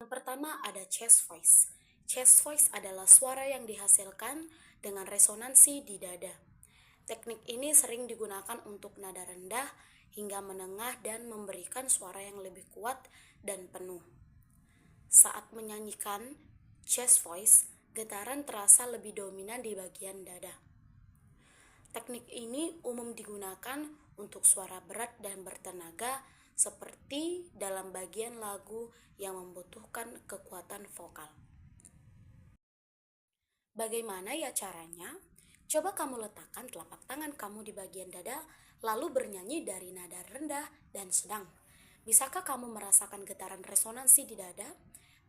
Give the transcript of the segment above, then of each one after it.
Yang pertama ada chest voice. Chest voice adalah suara yang dihasilkan dengan resonansi di dada. Teknik ini sering digunakan untuk nada rendah hingga menengah dan memberikan suara yang lebih kuat dan penuh. Saat menyanyikan chest voice, getaran terasa lebih dominan di bagian dada. Teknik ini umum digunakan untuk suara berat dan bertenaga seperti dalam bagian lagu yang membutuhkan kekuatan vokal. Bagaimana ya caranya? Coba kamu letakkan telapak tangan kamu di bagian dada, lalu bernyanyi dari nada rendah dan sedang. Bisakah kamu merasakan getaran resonansi di dada?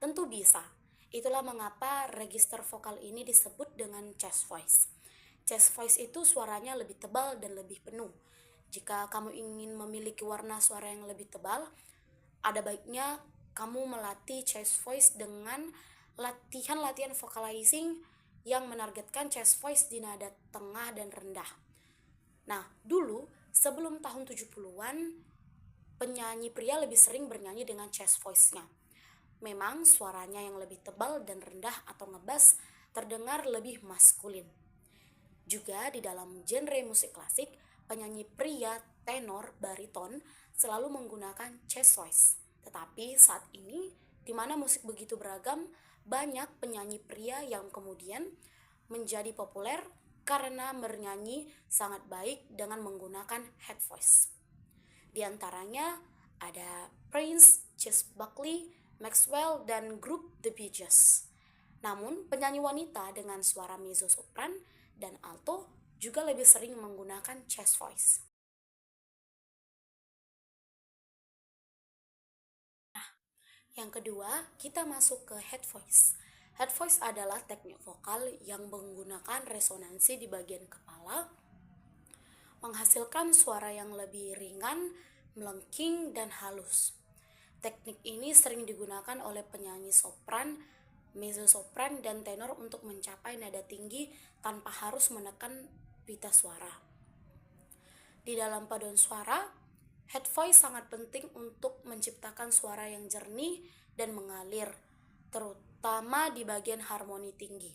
Tentu bisa. Itulah mengapa register vokal ini disebut dengan chest voice. Chest voice itu suaranya lebih tebal dan lebih penuh. Jika kamu ingin memiliki warna suara yang lebih tebal, ada baiknya kamu melatih chest voice dengan latihan-latihan vocalizing yang menargetkan chest voice di nada tengah dan rendah. Nah, dulu sebelum tahun 70-an, penyanyi pria lebih sering bernyanyi dengan chest voice-nya. Memang suaranya yang lebih tebal dan rendah atau ngebas terdengar lebih maskulin. Juga di dalam genre musik klasik, penyanyi pria, tenor, bariton selalu menggunakan chest voice. Tetapi saat ini, di mana musik begitu beragam, banyak penyanyi pria yang kemudian menjadi populer karena bernyanyi sangat baik dengan menggunakan head voice. Di antaranya ada Prince, Chase Buckley, Maxwell, dan grup The Bee Gees. Namun, penyanyi wanita dengan suara mezzo sopran dan alto juga lebih sering menggunakan chest voice. Yang kedua, kita masuk ke head voice. Head voice adalah teknik vokal yang menggunakan resonansi di bagian kepala, menghasilkan suara yang lebih ringan, melengking, dan halus. Teknik ini sering digunakan oleh penyanyi sopran, mezzo-sopran, dan tenor untuk mencapai nada tinggi tanpa harus menekan pita suara. Di dalam paduan suara, head voice sangat penting untuk menciptakan suara yang jernih dan mengalir, terutama di bagian harmoni tinggi.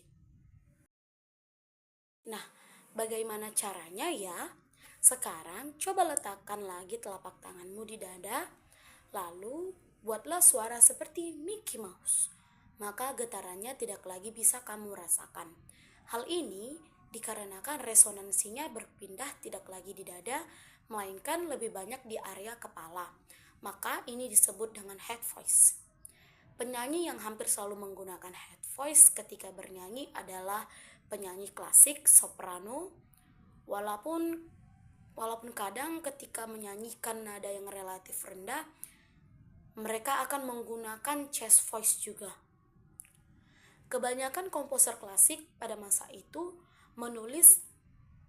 Nah, bagaimana caranya ya? Sekarang coba letakkan lagi telapak tanganmu di dada, lalu buatlah suara seperti Mickey Mouse. Maka getarannya tidak lagi bisa kamu rasakan. Hal ini dikarenakan resonansinya berpindah tidak lagi di dada, melainkan lebih banyak di area kepala. Maka ini disebut dengan head voice. Penyanyi yang hampir selalu menggunakan head voice ketika bernyanyi adalah penyanyi klasik soprano, walaupun kadang ketika menyanyikan nada yang relatif rendah, mereka akan menggunakan chest voice juga. Kebanyakan komposer klasik pada masa itu menulis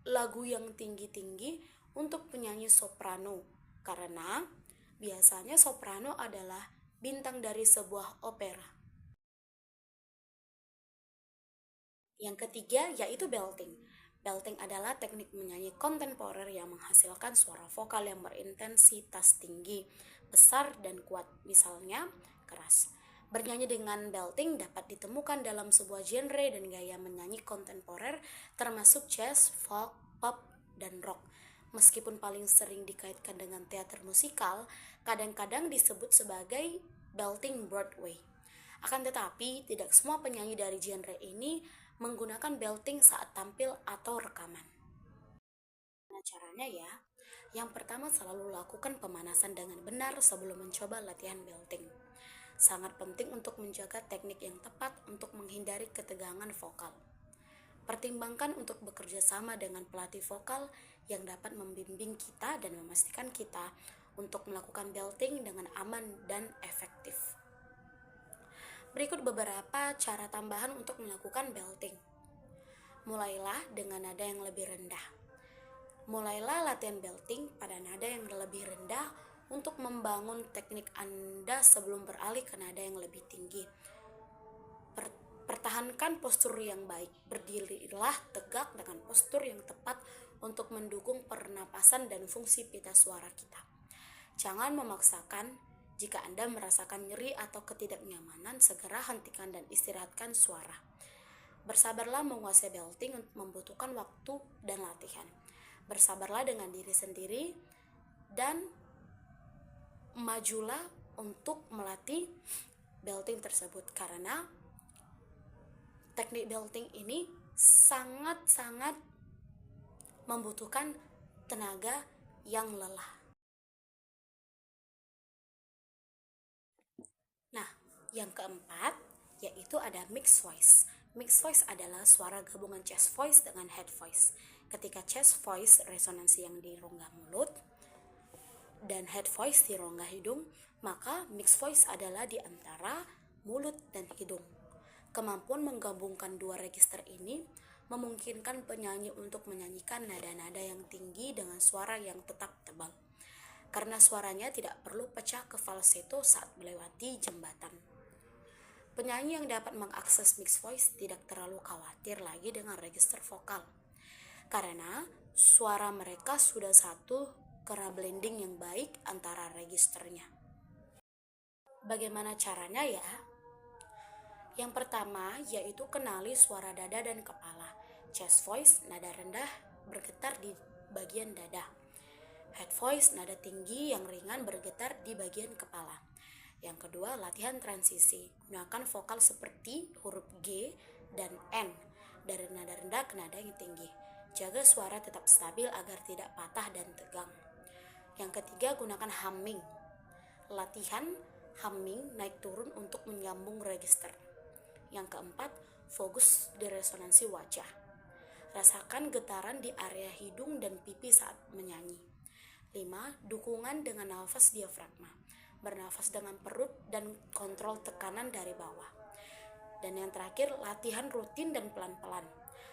lagu yang tinggi-tinggi untuk penyanyi soprano, karena biasanya soprano adalah bintang dari sebuah opera. Yang ketiga yaitu belting. Belting adalah teknik menyanyi kontemporer yang menghasilkan suara vokal yang berintensitas tinggi, besar, dan kuat. Misalnya, keras. Bernyanyi dengan belting dapat ditemukan dalam sebuah genre dan gaya menyanyi kontemporer termasuk jazz, folk, pop, dan rock. Meskipun paling sering dikaitkan dengan teater musikal, kadang-kadang disebut sebagai belting Broadway. Akan tetapi, tidak semua penyanyi dari genre ini menggunakan belting saat tampil atau rekaman. Nah, caranya ya, yang pertama selalu lakukan pemanasan dengan benar sebelum mencoba latihan belting. Sangat penting untuk menjaga teknik yang tepat untuk menghindari ketegangan vokal. Pertimbangkan untuk bekerja sama dengan pelatih vokal yang dapat membimbing kita dan memastikan kita untuk melakukan belting dengan aman dan efektif. Berikut beberapa cara tambahan untuk melakukan belting. Mulailah dengan nada yang lebih rendah. Mulailah latihan belting pada nada yang lebih rendah untuk membangun teknik Anda sebelum beralih ke nada yang lebih tinggi. Pertahankan postur yang baik. Berdirilah tegak dengan postur yang tepat untuk mendukung pernapasan dan fungsi pita suara kita. Jangan memaksakan, Jika Anda merasakan nyeri atau ketidaknyamanan, segera hentikan dan istirahatkan suara. Bersabarlah menguasai belting membutuhkan waktu dan latihan. Bersabarlah dengan diri sendiri dan majulah untuk melatih belting tersebut, karena teknik belting ini sangat-sangat membutuhkan tenaga yang lelah. Nah, yang keempat yaitu ada mixed voice. Mixed voice adalah suara gabungan chest voice dengan head voice. Ketika chest voice resonansi yang di rongga mulut dan head voice di rongga hidung, maka mixed voice adalah di antara mulut dan hidung. Kemampuan menggabungkan dua register ini memungkinkan penyanyi untuk menyanyikan nada-nada yang tinggi dengan suara yang tetap tebal, karena suaranya tidak perlu pecah ke falsetto saat melewati jembatan. Penyanyi yang dapat mengakses mixed voice tidak terlalu khawatir lagi dengan register vokal, karena suara mereka sudah satu karena blending yang baik antara registernya. Bagaimana caranya ya? Yang pertama yaitu kenali suara dada dan kepala. Chest voice, nada rendah bergetar di bagian dada. Head voice, nada tinggi yang ringan bergetar di bagian kepala. Yang kedua, latihan transisi. Gunakan vokal seperti huruf G dan N dari nada rendah ke nada yang tinggi. Jaga suara tetap stabil agar tidak patah dan tegang. Yang ketiga, gunakan humming. Latihan humming naik turun untuk menyambung register. Yang keempat, fokus di resonansi wajah. Rasakan getaran di area hidung dan pipi saat menyanyi. 5. Dukungan dengan nafas diafragma. Bernafas dengan perut dan kontrol tekanan dari bawah. Dan yang terakhir, latihan rutin dan pelan-pelan,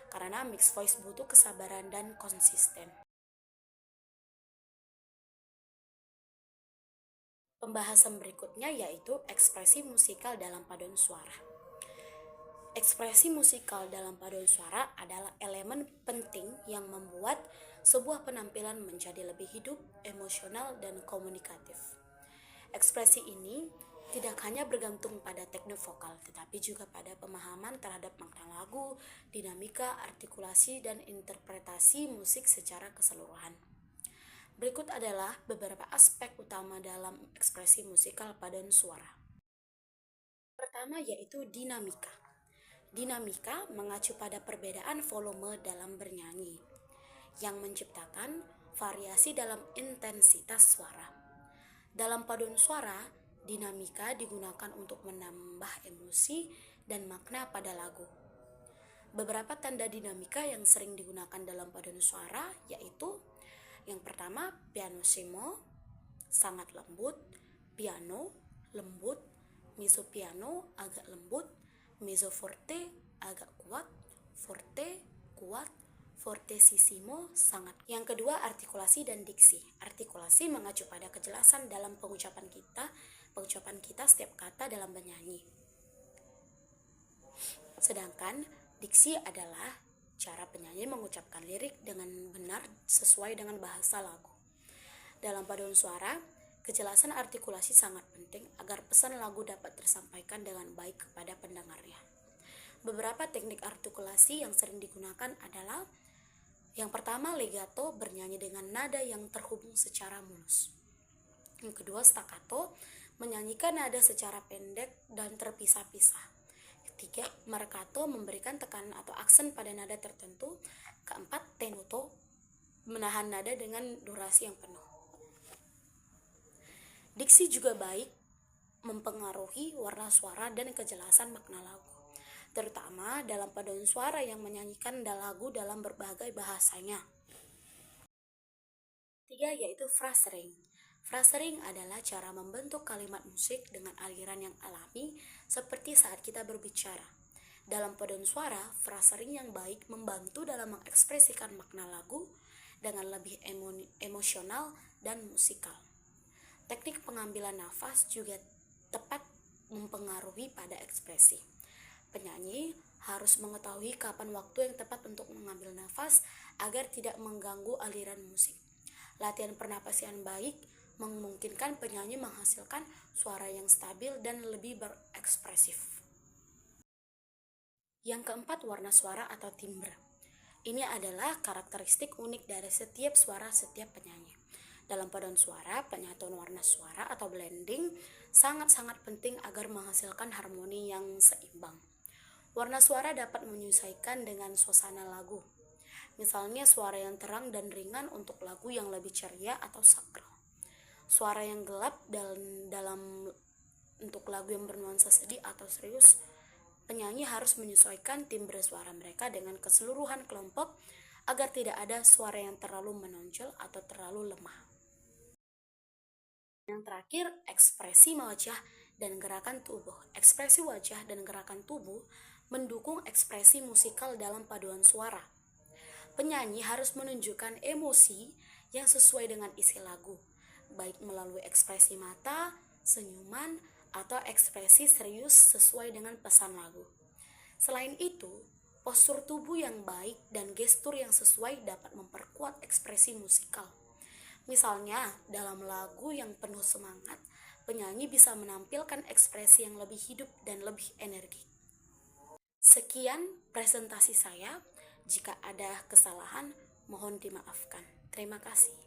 karena mixed voice butuh kesabaran dan konsisten. Pembahasan berikutnya yaitu ekspresi musikal dalam paduan suara. Ekspresi musikal dalam paduan suara adalah elemen penting yang membuat sebuah penampilan menjadi lebih hidup, emosional, dan komunikatif. Ekspresi ini tidak hanya bergantung pada teknik vokal, tetapi juga pada pemahaman terhadap makna lagu, dinamika, artikulasi, dan interpretasi musik secara keseluruhan. Berikut adalah beberapa aspek utama dalam ekspresi musikal paduan suara. Pertama yaitu dinamika. Dinamika mengacu pada perbedaan volume dalam bernyanyi, yang menciptakan variasi dalam intensitas suara. Dalam paduan suara, dinamika digunakan untuk menambah emosi dan makna pada lagu. Beberapa tanda dinamika yang sering digunakan dalam paduan suara yaitu yang pertama, pianissimo, sangat lembut, piano, lembut, mezzo piano, agak lembut, mezzo forte, agak kuat, forte, kuat, fortissimo, sangat. Yang kedua, artikulasi dan diksi. Artikulasi mengacu pada kejelasan dalam pengucapan kita setiap kata dalam bernyanyi. Sedangkan diksi adalah cara penyanyi mengucapkan lirik dengan benar sesuai dengan bahasa lagu. Dalam paduan suara, kejelasan artikulasi sangat penting agar pesan lagu dapat tersampaikan dengan baik kepada pendengarnya. Beberapa teknik artikulasi yang sering digunakan adalah yang pertama, legato, bernyanyi dengan nada yang terhubung secara mulus. Yang kedua, staccato, menyanyikan nada secara pendek dan terpisah-pisah. Ketiga, marcato, memberikan tekanan atau aksen pada nada tertentu. Keempat, tenuto, menahan nada dengan durasi yang penuh. Diksi juga baik mempengaruhi warna suara dan kejelasan makna lagu, terutama dalam paduan suara yang menyanyikan lagu dalam berbagai bahasanya. Tiga yaitu phrasing. Phrasing adalah cara membentuk kalimat musik dengan aliran yang alami seperti saat kita berbicara. Dalam paduan suara, phrasing yang baik membantu dalam mengekspresikan makna lagu dengan lebih emosional dan musikal. Teknik pengambilan nafas juga tepat mempengaruhi pada ekspresi. Penyanyi harus mengetahui kapan waktu yang tepat untuk mengambil nafas agar tidak mengganggu aliran musik. Latihan pernapasan baik memungkinkan penyanyi menghasilkan suara yang stabil dan lebih berekspresif. Yang keempat, warna suara atau timbre. Ini adalah karakteristik unik dari setiap suara setiap penyanyi. Dalam paduan suara, penyatuan warna suara atau blending sangat-sangat penting agar menghasilkan harmoni yang seimbang. Warna suara dapat menyesuaikan dengan suasana lagu. Misalnya suara yang terang dan ringan untuk lagu yang lebih ceria atau sakral. Suara yang gelap dalam untuk lagu yang bernuansa sedih atau serius. Penyanyi harus menyesuaikan timbre suara mereka dengan keseluruhan kelompok agar tidak ada suara yang terlalu menonjol atau terlalu lemah. Yang terakhir, ekspresi wajah dan gerakan tubuh. Ekspresi wajah dan gerakan tubuh mendukung ekspresi musikal dalam paduan suara. Penyanyi harus menunjukkan emosi yang sesuai dengan isi lagu, baik melalui ekspresi mata, senyuman, atau ekspresi serius sesuai dengan pesan lagu. Selain itu, postur tubuh yang baik dan gestur yang sesuai dapat memperkuat ekspresi musikal. Misalnya, dalam lagu yang penuh semangat, penyanyi bisa menampilkan ekspresi yang lebih hidup dan lebih energik. Sekian presentasi saya. Jika ada kesalahan, mohon dimaafkan. Terima kasih.